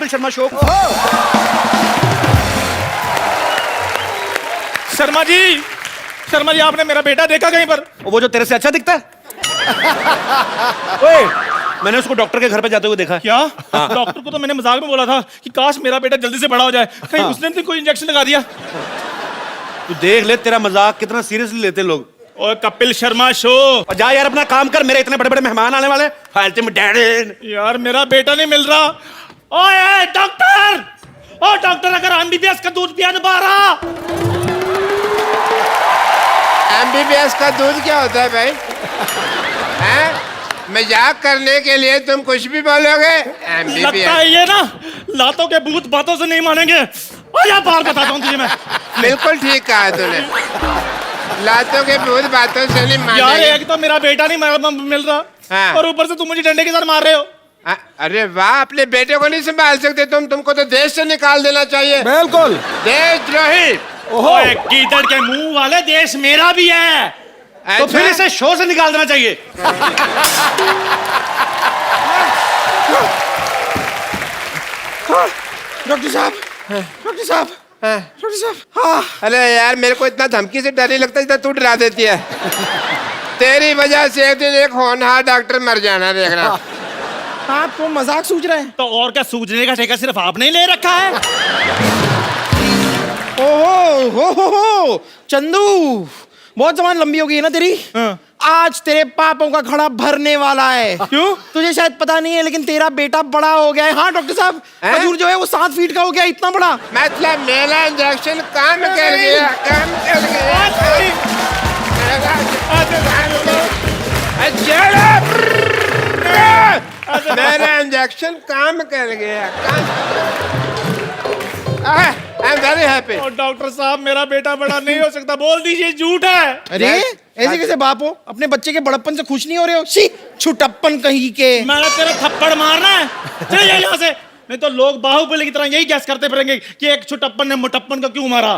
Kapil Sharma show. Sharma ji आपने मेरा बेटा देखा कहीं पर? वो जो तेरे से अच्छा दिखता है। ओए, मैंने उसको डॉक्टर के घर पे जाते हुए देखा। क्या? डॉक्टर को तो मैंने मजाक में बोला था कि काश मेरा बेटा जल्दी से बड़ा हो जाए, कहीं उसने तो कोई इंजेक्शन लगा दिया। तू देख ले तेरा मजाक कितना सीरियसली लेते लोग। ओए कपिल शर्मा शो। और जा यार अपना काम कर, मेरे इतने बड़े बड़े मेहमान आने वाले। फालतू में डैडी। यार मेरा बेटा नहीं मिल रहा। ओए डॉक्टर, ओ डॉक्टर, अगर एमबीबीएस का दूध पिया दबा रहा। एमबीबीएस का दूध क्या होता है भाई? हैं? मजाक करने के लिए तुम कुछ भी बोलोगे। लगता है ये ना लातों के भूत बातों से नहीं मानेंगे। आजा बाहर बताता हूँ तुझे मैं। बिल्कुल ठीक कहा तूने, लातों के भूत बातों से नहीं यार मानेंगे। एक तो मेरा बेटा नहीं मिल रहा, हाँ। और ऊपर से तुम मुझे डंडे के साथ मार रहे हो। अरे वाह, अपने बेटे को नहीं संभाल सकते तुमको तो देश से निकाल देना चाहिए। बिल्कुल। देशद्रोही। ओए गीदड़ के मुंह वाले, देश मेरा भी है। तो फिर इसे शो से निकाल देना चाहिए। डॉक्टर साहब, डॉक्टर साहब, डॉक्टर साहब। हाँ। अरे यार, मेरे को इतना धमकी से डर नहीं लगता जितना तू डरा देती है। तेरी वजह से एक दिन एक होनहार डॉक्टर मर जाना, देखना। आप तो मजाक सूझ रहे हैं। तो और क्या, सूझने का ठेका सिर्फ आपने ही ले रखा है। ओहो हो चंदू, बहुत जबान लंबी हो गई है ना तेरी। आज तेरे पापों का घड़ा भरने वाला है। क्यों? तुझे शायद पता नहीं है, लेकिन तेरा बेटा बड़ा हो गया है। हाँ डॉक्टर साहब, खजूर जो है वो 7 फीट का हो गया, इतना बड़ा। मतलब मेरा इंजेक्शन काम कर गया, काम कर गया। मेरा इंजेक्शन काम कर गया। I am very happy. और डॉक्टर साहब, मेरा बेटा बड़ा नहीं हो सकता, बोल दीजिए झूठ है। अरे ऐसे कैसे बाप हो, अपने बच्चे के बड़प्पन से खुश नहीं हो रहे हो? शी, छुटप्पन कहीं के। मैंने तेरा थप्पड़ मारना है, चल जा यहाँ से। नहीं तो लोग बाहुबली की तरह यही गैस करते फिरेंगे कि एक छुटप्पन ने मुटप्पन को क्यों मारा।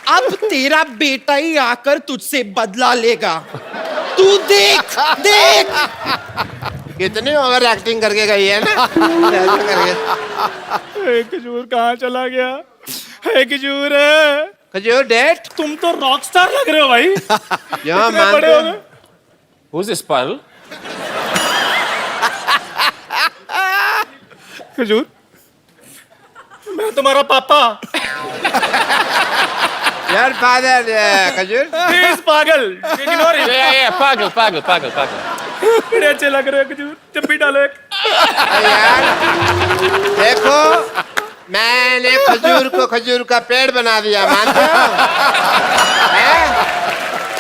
अब तेरा बेटा ही आकर तुझसे बदला लेगा। तू देख देख। कितनी ओवर एक्टिंग करके गई है ना। खजूर कहाँ चला गया? खजूर, खजूर डेट। तुम तो रॉक स्टार लग रहे हो भाई। यहाँ इतने बड़े हो गए। Who's this Pearl? खजूर, मैं तुम्हारा पापा। यार फादर खजूर। प्लीज पागल, इग्नोर हिम। Yeah, पागल। बड़े अच्छे लग रहे हो खजूर, जब भी डालो एक। यार देखो, मैंने खजूर का पेड़ बना दिया, मानते हो?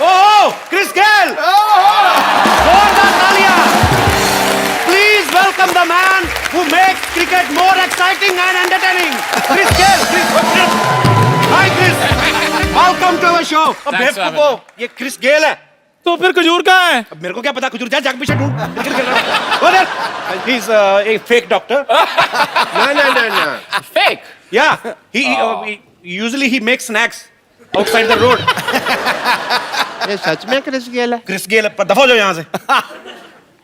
ओह क्रिस गेल, जोरदार तालियां। Please welcome the man who makes cricket more exciting and entertaining, Chris Gayle. Hi Chris, welcome to our show. अब बेवकूफो, ये क्रिस गेल है। तो फिर खजूर कहाँ है? अब मेरे को क्या पता, खजूर जा जाके पीछे ढूंढ। He is a fake doctor. No. Fake. Yeah, he usually he makes snacks outside the road. ये सच में क्रिस गेल है? क्रिस गेल, दफा हो जाओ यहाँ से।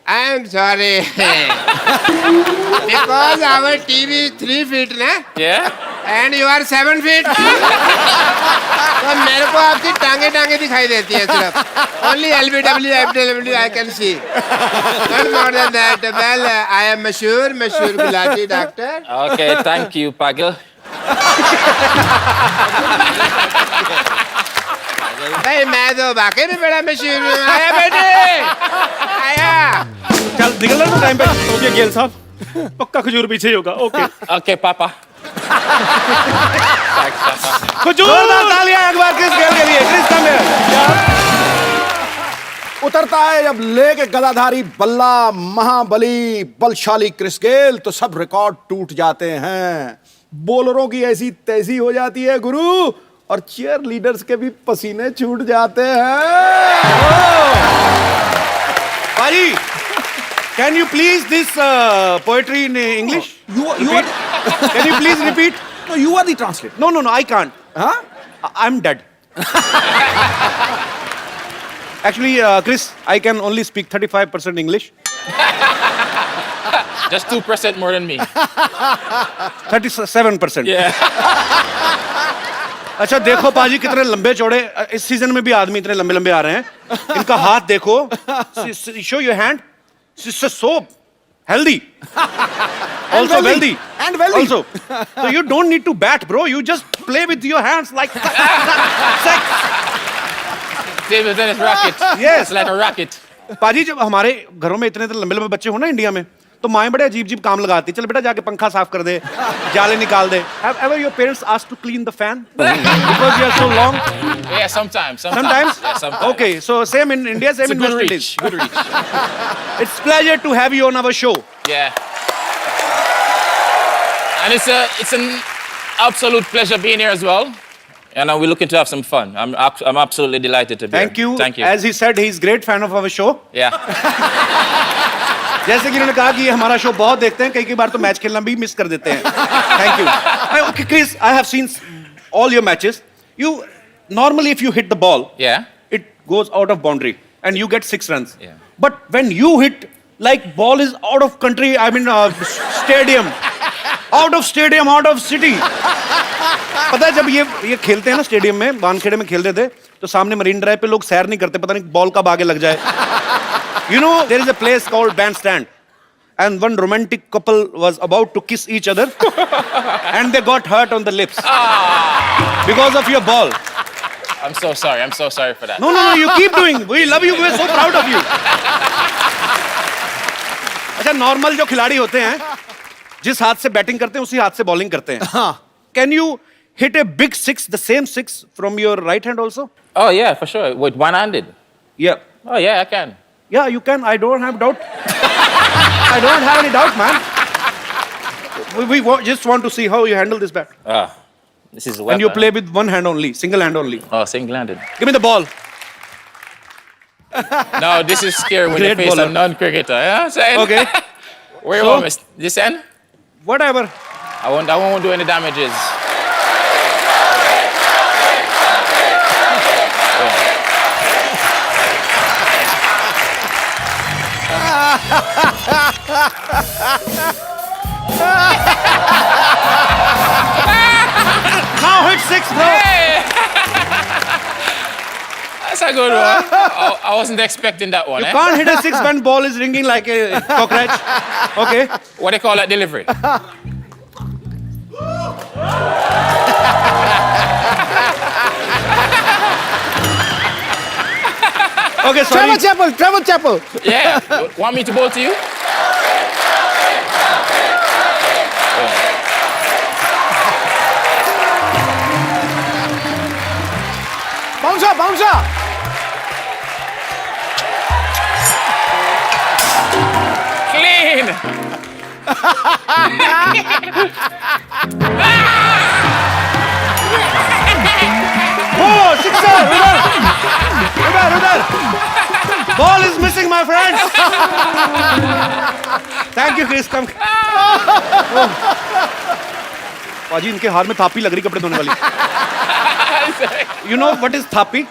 I am sorry because our TV 3 feet ना, Yeah. And you are 7 feet। तो मेरे को आपकी टांगे दिखाई देती है सिर्फ। Only LBW FW I can see, not more than that. Well I am Mashoor Gulati doctor. Okay, thank you, पागल. भाई मैं तो वाकई में बड़ा मशहूर हूँ। आया बेटे, आया। चल निकल रहा टाइम पे। ओके गेल साहब, पक्का खजूर पीछे ही होगा। ओके Okay, पापा. खजूर। जोरदार तालियां एक बार क्रिस गेल के लिए। Chris come here. उतरता है जब लेके गदाधारी बल्ला महाबली बलशाली क्रिस गेल, तो सब रिकॉर्ड टूट जाते हैं। बॉलरों की ऐसी तैसी हो जाती है गुरु, और चीयर लीडर्स के भी पसीने छूट जाते हैं। Pari, can you please this poetry in English? You are Can you please repeat? no, you are the translator. No, I can't. Huh? I'm dead. Actually, Chris, I can only speak 35% English. Just 2% more than me. 37%. Yeah. अच्छा देखो पाजी कितने लंबे चौड़े इस season में भी आदमी इतने लंबे लंबे आ रहे हैं इनका हाथ देखो show your hand so healthy also wealthy. wealthy And wealthy. also so you don't need to bat bro you just play with your hands like sex. Table tennis racket. Yes. It's like a racket. पाजी जब हमारे घरों में इतने लंबे लंबे बच्चे हो ना इंडिया में तो माएं बड़े अजीब अजीब काम लगाती चल बेटा जाके पंखा साफ कर दे जाले निकाल दे have ever your parents asked to clean the fan because you are so long Yeah, sometimes. sometimes Yeah, sometimes. okay so same in India It's same a in good West reach. Indies Good reach. it's pleasure to have you on our show Yeah. And it's an absolute pleasure being here as well. And we're looking to have some fun. I'm absolutely delighted to be thank here. you Thank you. as he said he is great fan of our show Yeah. जैसे कि इन्होंने कहा कि ये हमारा show बहुत देखते हैं कई बार तो मैच खेलना भी मिस कर देते हैं thank you okay Chris I have seen all your matches you normally if you hit the ball Yeah. it goes out of boundary and you get 6 runs Yeah. but when you hit like ball is out of country I mean stadium out of city पता है जब ये खेलते हैं ना stadium में वानखेड़े में खेलते थे तो सामने मरीन ड्राइव पे लोग सैर नहीं करते पता नहीं बॉल कब आगे लग जाए you know there is a place called bandstand and one romantic couple was about to kiss each other and they got hurt on the lips because of your ball I'm so sorry. I'm so sorry for that. no you keep doing we love you we're so proud of you अच्छा normal जो खिलाड़ी होते हैं जिस हाथ से batting करते हैं उसी हाथ से बॉलिंग करते हैं can you hit a big six the same six from your right hand also Oh, yeah, for sure. With one-handed. yeah Oh, yeah, I can. yeah you can I don't have doubt I don't have any doubt man just want to see how you handle this bat This is a and you weapon. play with one hand only single hand only Oh, single-handed. give me the ball No, this is scary when Great you face bowler. a non-cricketer. Yeah, saying? okay Where you So- want me? This end? whatever I won't do any damages. now hit six bro That's a good one. I wasn't expecting that one. you Eh? can't hit a six when ball is ringing like a cockroach okay What do you call that delivery? okay sorry Trevor Chappell. Yeah. Want me to bowl to you? Bouncer. Clean. oh sixer udhar ball is missing my friend thank you Chris come पाजी इनके हाथ में थापी लग रही कपड़े धोने वाली you know what is thapi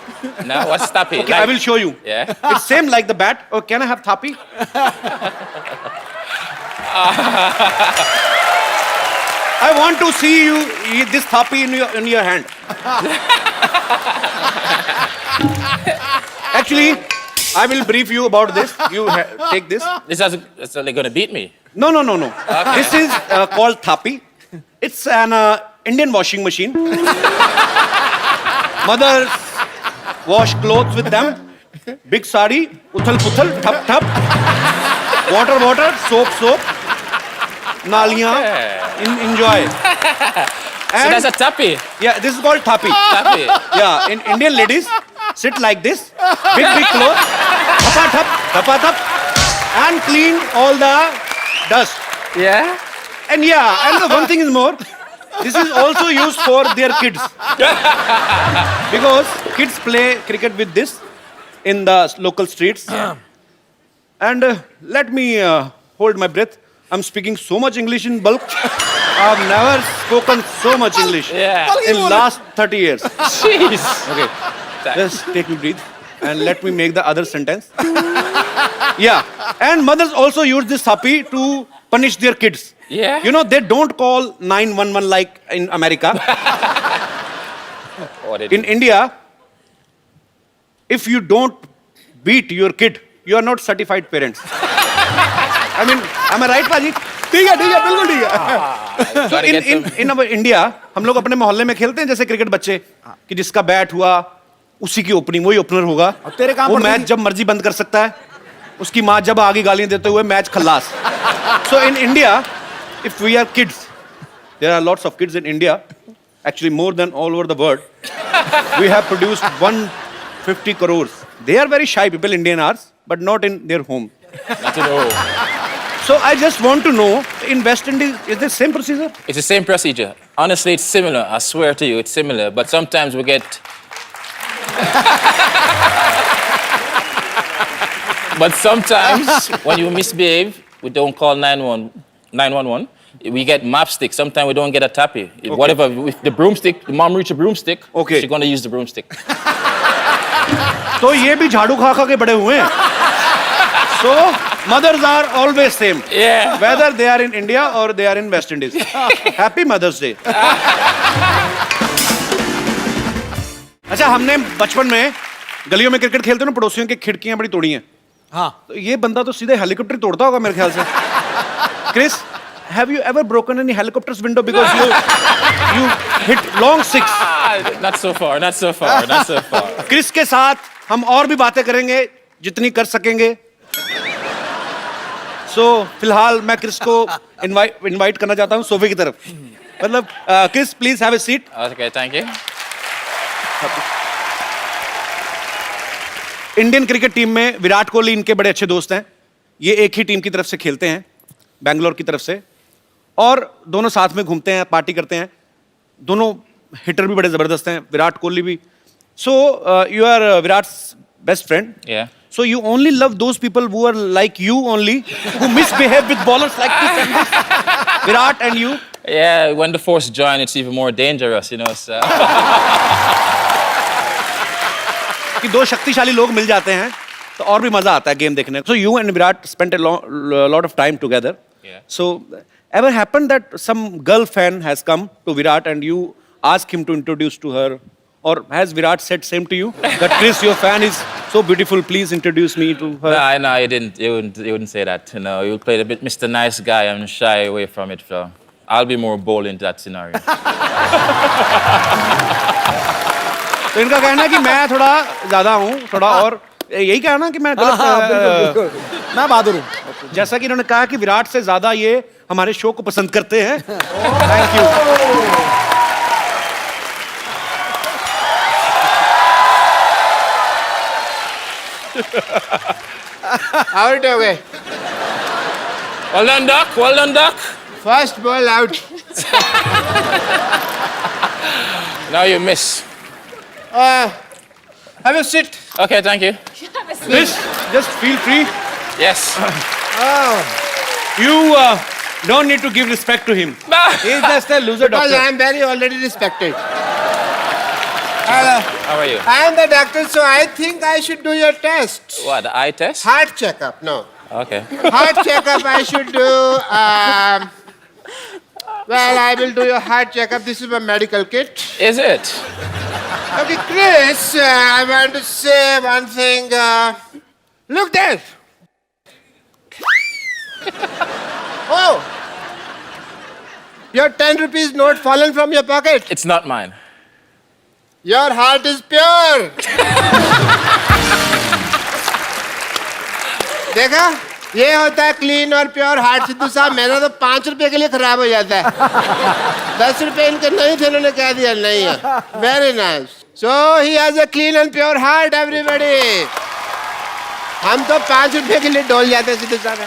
No, what's stopping? okay I will show you Yeah. it's same like the bat oh can I have thapi I want to see you eat this thapi in your hand actually I will brief you about this you take this It's only gonna beat me. no this is called thapi it's an Indian washing machine mothers wash clothes with them big sari uthal puthal thap thap water soap naliyan enjoy So that's a tappy. yeah this is called thapi Tappy. yeah in Indian ladies sit like this big clothes thapa thap and clean all the dust Yeah. and and the one thing is more this is also used for their kids because kids play cricket with this in the local streets and let me hold my breath I'm speaking so much English in bulk I've never spoken so much English Yeah. in last 30 years Jeez. okay just take me breathe and let me make the other sentence yeah and mothers also use this thapi to punish their kids. Yeah. You know, they don't call 911 like in America. What did In India, if you don't beat your kid, you are not certified parents. I mean, am I right, Paji? ठीक है बिल्कुल ठीक है Gotta get some- In our India, हम लोग अपने मोहल्ले में खेलते हैं जैसे क्रिकेट बच्चे कि जिसका बैट हुआ उसी की ओपनिंग, वही ओपनर होगा। अब तेरे काम वो पर मैच नहीं- जब मर्जी बंद कर सकता है, उसकी माँ जब आगे गालियां देते हुए match Khallas. So in India, if we are kids, there are lots of kids in India, actually more than all over the world. We have produced 150 crores. They are very shy people, Indian are, but not in their home. Not to know. So I just want to know, in West Indies, is the same procedure? It's the same procedure. Honestly, it's similar. I swear to you, it's similar. But sometimes we get. But sometimes when you misbehave, we don't call 911. We get mapstick. Sometimes we don't get a tappy. Whatever, with the broomstick, the mom reach a broomstick. Okay. She's gonna use the broomstick. तो ये भी झाड़ू खा खा के बड़े हुए हैं। So mothers are always same. Yeah. Whether they are in India or they are in West Indies. Happy Mother's Day. अच्छा, हमने बचपन में गलियों में क्रिकेट खेलते ना, पड़ोसियों की खिड़कियां बड़ी तोड़ी हैं। हाँ तो ये बंदा तो सीधे हेलीकॉप्टर तोड़ता होगा मेरे ख्याल से। Chris, have you ever broken any helicopter's window because you hit long six? Not so far. Not so far. Not so far. Chris के साथ हम और भी बातें करेंगे जितनी कर सकेंगे। सो फिलहाल मैं क्रिस को इनवाइट करना चाहता हूँ सोफे की तरफ। मतलब Chris, please have a seat. Okay, thank you. Indian cricket team में विराट कोहली इनके बड़े अच्छे दोस्त हैं। ये एक ही टीम की तरफ से खेलते हैं, बैंगलोर की तरफ से, और दोनों साथ में घूमते हैं, पार्टी करते हैं। दोनों हिटर भी बड़े जबरदस्त हैं, विराट कोहली भी। So you are Virat's best friend. Yeah. So you only love those people who are like you only, who misbehave with bowlers like this and this. Virat and you. Yeah, when the force join, it's even more dangerous, you know. So. कि दो शक्तिशाली लोग मिल जाते हैं तो और भी मजा आता है गेम देखने। So you and Virat spent a lot of time together. Yeah. So ever happened that some girl fan has come to Virat and you ask him to introduce to her, or has Virat said same to you that Chris, your fan is so beautiful, please introduce me to her? No, he didn't. He wouldn't say that. You know, he would play a bit Mr. Nice Guy and shy away from it. So I'll be more bold in that scenario. तो इनका कहना है कि मैं थोड़ा ज्यादा हूँ, थोड़ा और यही कहना कि मैं गलत, बिल्कुल मैं बहादुर हूँ। जैसा कि इन्होंने कहा कि विराट से ज्यादा ये हमारे शो को पसंद करते हैं। Thank you. आउट हो गए। Well done, Doc. Well done, Doc. First ball out. Now you miss. Have a sit. Okay, thank you. Chris, just feel free. Yes. You don't need to give respect to him. He is just a loser Because doctor. I am very already respected. Hello. How are you? I am the doctor, so I think I should do your test. What, the eye test? Heart checkup. No. Okay. Heart checkup I should do. Well, I will do your heart checkup. This is my medical kit. Is it? Okay, Chris, I want to say one thing. Look there. Oh! Your 10 rupees note fallen from your pocket. It's not mine. Your heart is pure. देखा, ये होता है clean और pure heart. Sidhu साहब, मेरा तो 5 रुपए के लिए खराब हो जाता है। 10 रुपए इनके नहीं थे, इन्होंने कह दिया नहीं है। Very nice. So he has a clean and pure heart everybody. हम तो 5 रुपए के लिए डोल जाते हैं सिद्धू साहब।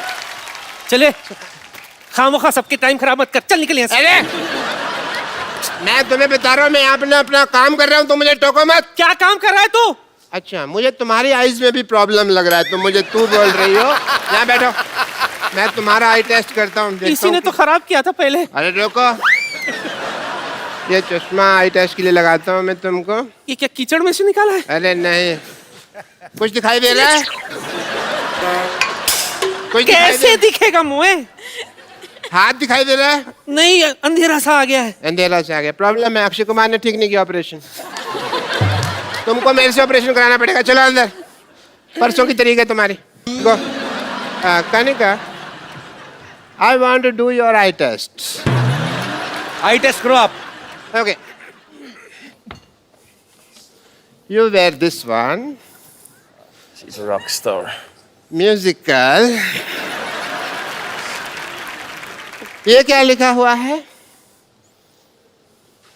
चले खामोखा सबके टाइम खराब मत कर, चल निकल यहाँ से। अरे मैं तुम्हें बता रहा हूँ, मैं यहाँ अपना काम कर रहा हूँ, तो मुझे टोको मत। क्या काम कर रहा है तू? अच्छा, मुझे तुम्हारी आईज में भी प्रॉब्लम लग रहा है, तो मुझे तू बोल रही हो। यहाँ बैठो, मैं तुम्हारा आई टेस्ट करता हूँ। इसी ने तो खराब किया था पहले। अरे रुको, ये चश्मा आई टेस्ट के लिए लगाता हूँ मैं तुमको। ये क्या कीचड़ में से निकाला है? अरे नहीं, कुछ दिखाई दे रहा है? कुछ दिखाई कैसे दे- दिखेगा मुँह? हाथ दिखाई दे रहा है? नहीं अंधेरा सा आ गया है। अंधेरा से आ गया। प्रॉब्लम है, अक्षय कुमार ने ठीक नहीं किया ऑपरेशन। तुमको मेरे से ऑपरेशन कराना पड़ेगा। चलो अंदर, परसों की तारीख है तुम्हारी। Go. Kanika, I want to do your eye test. Eye test करो आप। Okay, you wear this one, She's a rock star. Musical. ये क्या लिखा हुआ है?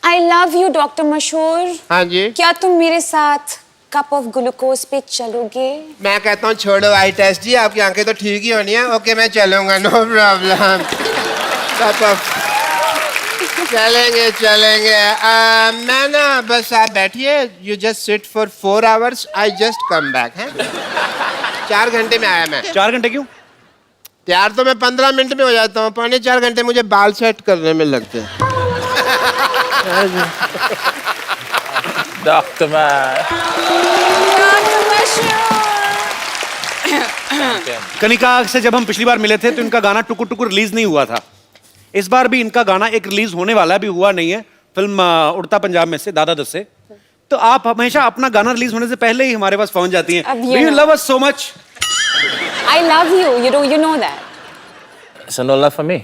I love you, डॉक्टर मशहूर। हाँ जी। क्या तुम मेरे साथ कप ऑफ ग्लूकोज पे चलोगे? मैं कहता हूँ छोड़ो आई टेस्ट जी, आपकी आंखें तो ठीक ही होनी है। ओके, मैं चलूंगा, नो प्रॉब्लम। चलेंगे चलेंगे। मैं ना बस आप बैठिए, you just sit for 4 hours, I just come back है। 4 घंटे में आया मैं। 4 घंटे क्यों? तैयार तो मैं 15 मिनट में हो जाता हूँ, 3.25 घंटे मुझे बाल सेट करने में लगते हैं। Dr. Man. डॉक्टर मशहूर। कनिका से जब हम पिछली बार मिले थे तो इनका गाना टुकुर टुकुर रिलीज नहीं हुआ था। इस बार भी इनका गाना एक रिलीज होने वाला है, अभी हुआ नहीं है। फिल्म उड़ता पंजाब में से, दादा दस से। तो आप हमेशा अपना गाना रिलीज होने से पहले ही हमारे पास पहुंच जाती हैं। अब Do ये you ना- love us so much? I love you. You know that. So no love for me.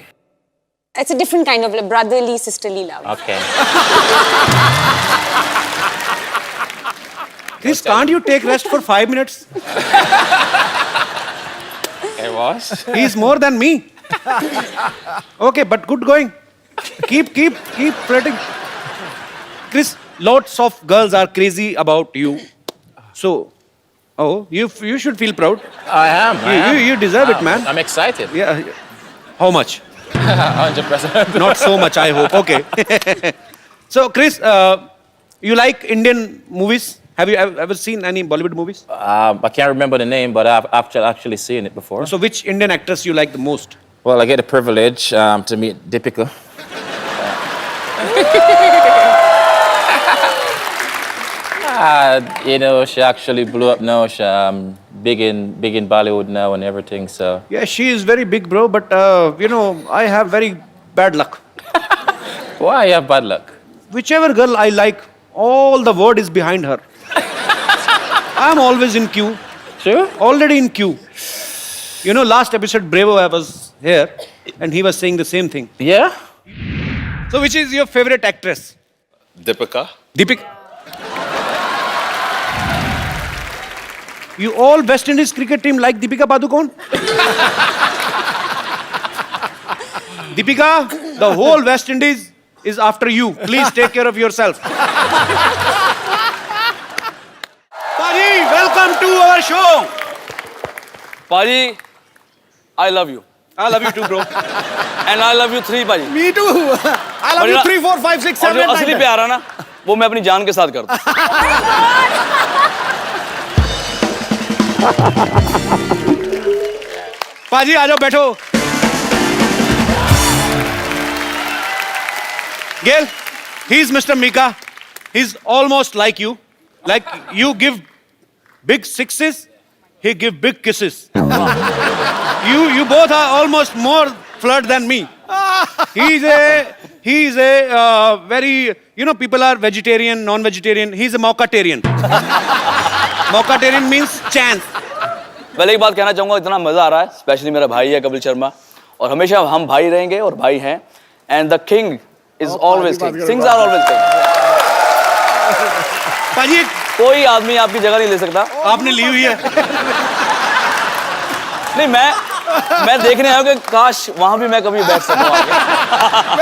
It's a different kind of love, brotherly, sisterly love. Okay. Chris, can't you take rest for 5 minutes? I was. He's more than me. Okay, but good going. Keep flirting. Chris, lots of girls are crazy about you. So, you should feel proud. I am. You deserve it, man. I'm excited. Yeah. How much? 100%. Not so much, I hope. Okay. So, Chris, you like Indian movies? Have you ever seen any Bollywood movies? I can't remember the name, but I've actually seen it before. So, which Indian actress you like the most? Well, I get the privilege to meet Deepika. You know, she actually blew up now. She's big in Bollywood now and everything. So Yeah, she is very big, bro. But I have very bad luck. why you have bad luck? Whichever girl I like, all the word is behind her. I'm always in queue. Sure. Already in queue. You know, last episode Bravo I was here, and he was saying the same thing. Yeah. So, which is your favorite actress? Deepika. Deepika. You all West Indies cricket team like Deepika Padukone? Deepika, the whole West Indies is after you. Please take care of yourself. Paji, welcome to our show. Paji, I love you. I love you too, bro. And I love you 3, Paji. Me too. I love you 3, 4, 5, 6, और 7, जो 8, असली 9. प्यार है ना, वो मैं अपनी जान के साथ करता हूँ। पाजी आ जाओ, बैठो। Gail, he's Mr. Mika. He's almost like you. Like you give big sixes, he give big kisses. You both are almost more flirt than me. He's a very, people are vegetarian, non-vegetarian. He's a Maukatarian. Maukatarian means chance. पहले एक बात कहना चाहूँगा, इतना मज़ा आ रहा है, specially मेरा भाई है कपिल शर्मा, और हमेशा हम भाई रहेंगे और भाई हैं, and the king is always king, kings are always king. पाजी, कोई आदमी आपकी जगह नहीं ले सकता। आपने ली हुई है। नहीं, मैं देखने आया हूँ कि काश वहाँ भी मैं कभी बैठ सकूँ आगे।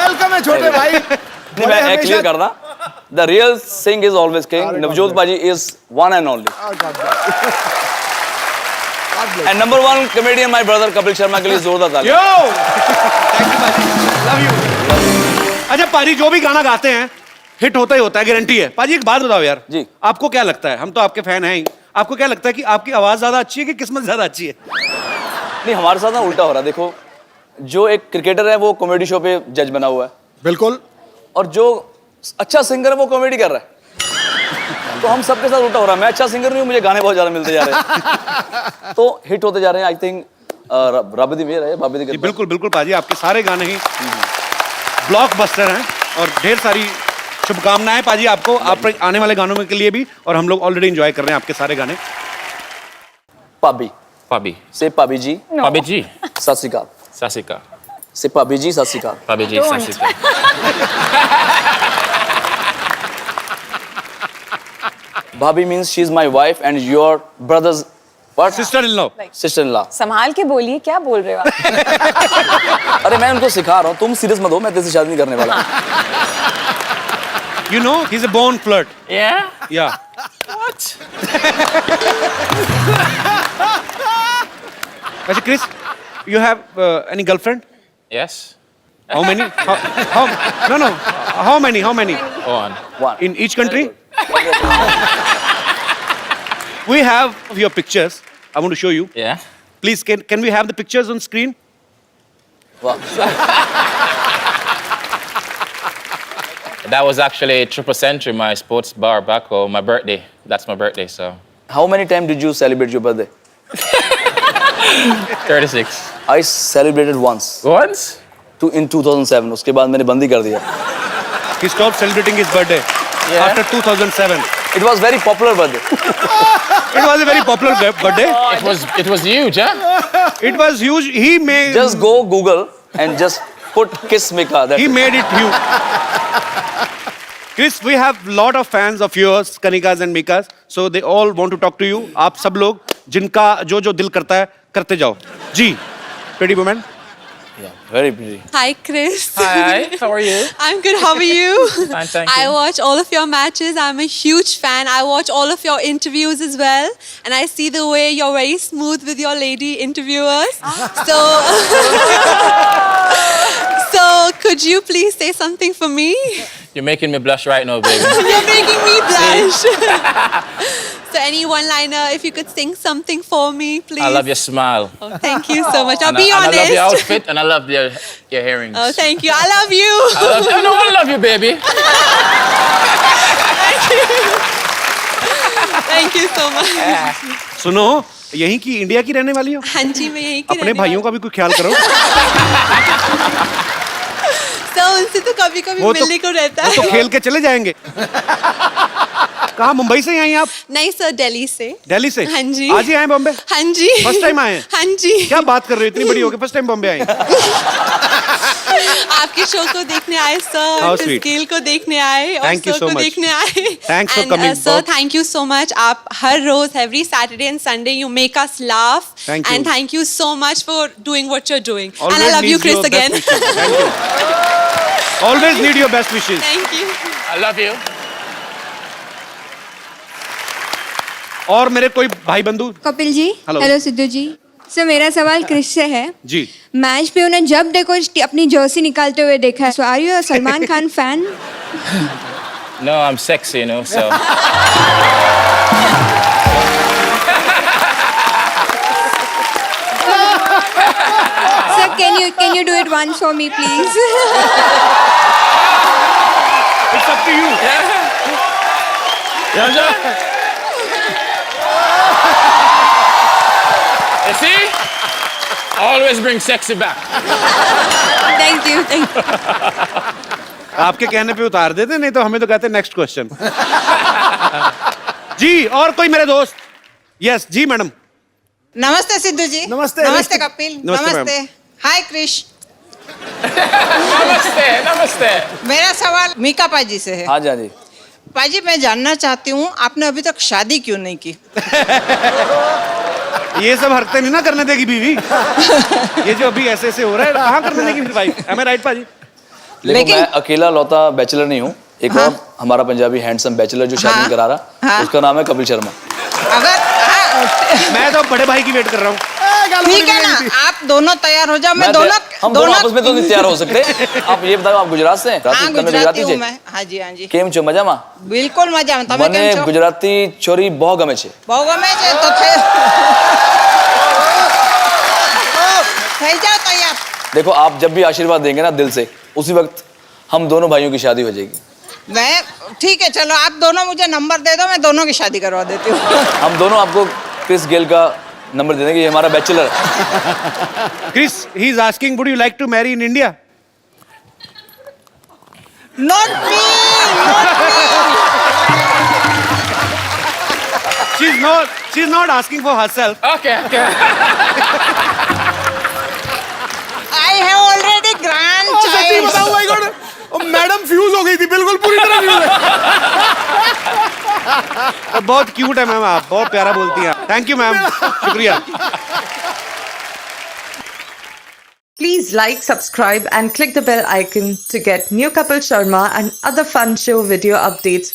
वेलकम है छोटे भाई। नहीं, मैं क्लियर करना, the real Singh is always king, Navjot paaji is one and only. And number 1 comedian, my brother Kapil Sharma के लिए जोरदार तालियां। Yo! Thank you, पाजी। Love you. अच्छा पाजी, जो भी गाना गाते हैं हिट होता ही होता है, गारंटी है। पाजी एक बात बताओ यार, जी। आपको क्या लगता है, हम तो आपके फैन हैं ही, आपको क्या लगता है कि आपकी आवाज ज्यादा अच्छी है कि किस्मत ज्यादा अच्छी है? नहीं, हमारे साथ ना उल्टा हो रहा है। देखो, जो एक क्रिकेटर है वो कॉमेडी शो पे जज बना हुआ है, बिल्कुल। और जो अच्छा सिंगर है वो कॉमेडी कर रहा है। तो हम सबके साथ उल्टा हो रहा है। मैं अच्छा सिंगर नहीं हूँ, मुझे गाने बहुत ज्यादा मिलते जा रहे हैं, तो हिट होते जा रहे हैं। आई थिंक रब दी मेहर है, बाबे दी जी, कृपा। बिल्कुल बिल्कुल पाजी, आपके सारे गाने ही ब्लॉकबस्टर हैं और ढेर सारी शुभकामनाएं पाजी आपको, आप आने वाले गानों में के लिए भी, और हम लोग ऑलरेडी एंजॉय कर रहे हैं आपके सारे गाने। पाबी Pabi. से पाबी जी Pabi G. सत श्री अकाल, Sasika. से पाबी जी सत श्री अकाल। Pabi G. Sasika. भाभी means she is my wife and your brother's what? Sister in law. Sister-in-law. संभाल के बोलिए, क्या बोल रहे हो आप? अरे मैं उनको सिखा रहा हूँ, तुम सीरियस मत हो, मैं तेरे से शादी नहीं करने वाला। You know, he's a born flirt. Yeah? Yeah. What? वैसे Chris, you have any girlfriend? Yes? How many? No. How many? Go on. One. In each country? We have your pictures. I want to show you. Yeah? Please, can we have the pictures on screen? Wow. That was actually Triple Century, my sports bar back home, my birthday. That's my birthday, so. How many times did you celebrate your birthday? 36. I celebrated once. Once? In 2007. उसके बाद मैंने बंदी कर दिया. He stopped celebrating his birthday after 2007. It was very popular birthday. It was a very popular birthday. It was huge, huh? It was huge. He made Just go Google and just put Kiss Mika. That's he it. made it huge. Chris, we have lot of fans of yours, Kanikas and Mikas. So they all want to talk to you. आप सब लोग जिनका जो जो दिल करता है करते जाओ. जी, pretty woman. Yeah, very pretty. Hi, Chris. Hi, how are you? I'm good. How are you? Fine, thank I you. watch all of your matches. I'm a huge fan. I watch all of your interviews as well. And I see the way you're very smooth with your lady interviewers. So, so could you please say something for me? You're making me blush right now, baby. You're making me blush. So any one-liner, if you could sing something for me, please. I love your smile. Oh, thank you so much. I'll And be I honest. love your outfit and I love your earrings. Oh, thank you. I love you. I love you, baby. Thank you so much. सुनो, यहीं की India की रहने वाली हो? हाँ जी, मैं यहीं की अपने रहने भाइयों का भी कोई ख्याल करो. तो उनसे तो कभी-कभी वो तो- मिलने को रहता वो तो है। खेल के चले जाएंगे. कहाँ, मुंबई से ही आई आप? नहीं सर, दिल्ली से। दिल्ली से? हाँ जी। आज ही आए बॉम्बे? हाँ जी। First time आए हैं? हाँ जी। क्या बात कर रहे हो, इतनी बड़ी हो गई फर्स्ट टाइम बॉम्बे आई? आपके शो को देखने आए सर, How इस sweet. खेल को देखने आए और Thank you शो so को much. देखने आए। Thanks for And, coming, sir, Bob. thank you so much. आप हर रोज every Saturday and Sunday you make us laugh. Thank you. And thank you so much for doing what you're doing. Always and I love you, needs Chris, your again. best wishes. Thank you. Always need your best wishes. Thank you. I love you. और मेरे कोई भाई बंधु? Kapil ji, Hello. Hello Sidhu जी। Sir मेरा सवाल Chris से है। जी. Match पे उन्हें जब देखो अपनी जर्सी निकालते हुए देखा है। So are you a Salman Khan fan? No, I'm sexy, you know, so. Sir can you do it once for me please? It's up to you. You see? Always bring sexy back. Thank you. आपके कहने पे उतार देते, नहीं तो हमें तो कहते नेक्स्ट क्वेश्चन. जी, और कोई मेरे दोस्त? यस जी मैडम. नमस्ते सिद्धू जी। नमस्ते। नमस्ते कपिल। नमस्ते, नमस्ते। हाय क्रिश। Namaste. मेरा सवाल मीका पाजी से है। हाँ जी, हाँ जी. पाजी मैं जानना चाहती हूँ आपने अभी तक शादी क्यों नहीं की? ये सब हरकतें नहीं ना करने देगी बीवी. ये जो अभी ऐसे ऐसे हो रहा है, कहाँ करने देगी फिर वाइफ? Am I right पाजी? लेकिन मैं अकेला लौता बैचलर नहीं हूँ. एक और हमारा पंजाबी हैंडसम बैचलर जो शादी नहीं करा रहा, उसका नाम है कपिल शर्मा. अगर मैं तो बड़े भाई की वेट कर रहा हूँ. ठीक है ना, आप दोनों तैयार हो जाओ। मैं दोनों हम दोनों आपस में तो नहीं तैयार हो सकते. आप ये बताओ, आप गुजरात से हैं? हाँ તમે गुजराती हूँ છે? मैं। हाँ जी, हाँ जी। કેમ છો, મજામાં? બિલકુલ મજામાં। તમે મને કેમ છો? ગુજરાતી છોરી બહુ ગમે છે. બહુ ગમે છે તો થઈ જાઓ તૈયાર। देखो, आप जब भी आशीर्वाद देंगे ना दिल से, उसी वक्त हम दोनों भाइयों की शादी हो जाएगी. मैं ठीक है, चलो आप दोनों मुझे नंबर दे दो, मैं दोनों की शादी करवा देती हूँ। हम दोनों आपको क्रिस गेल का नंबर दे देंगे, ये हमारा बैचलर है। Chris, he's asking, would you like to marry in India? Not me. She's not asking for herself. Okay, okay. I have already सच्ची grandchild. बताऊं भाई गॉड, मैडम फ्यूज हो गई थी, बिल्कुल पूरी तरह फ्यूज है। बहुत क्यूट है मैम, आप बहुत प्यारा बोलती हैं। थैंक यू मैम, शुक्रिया। Please like, subscribe and click the bell icon to get new Kapil Sharma and other fun show video updates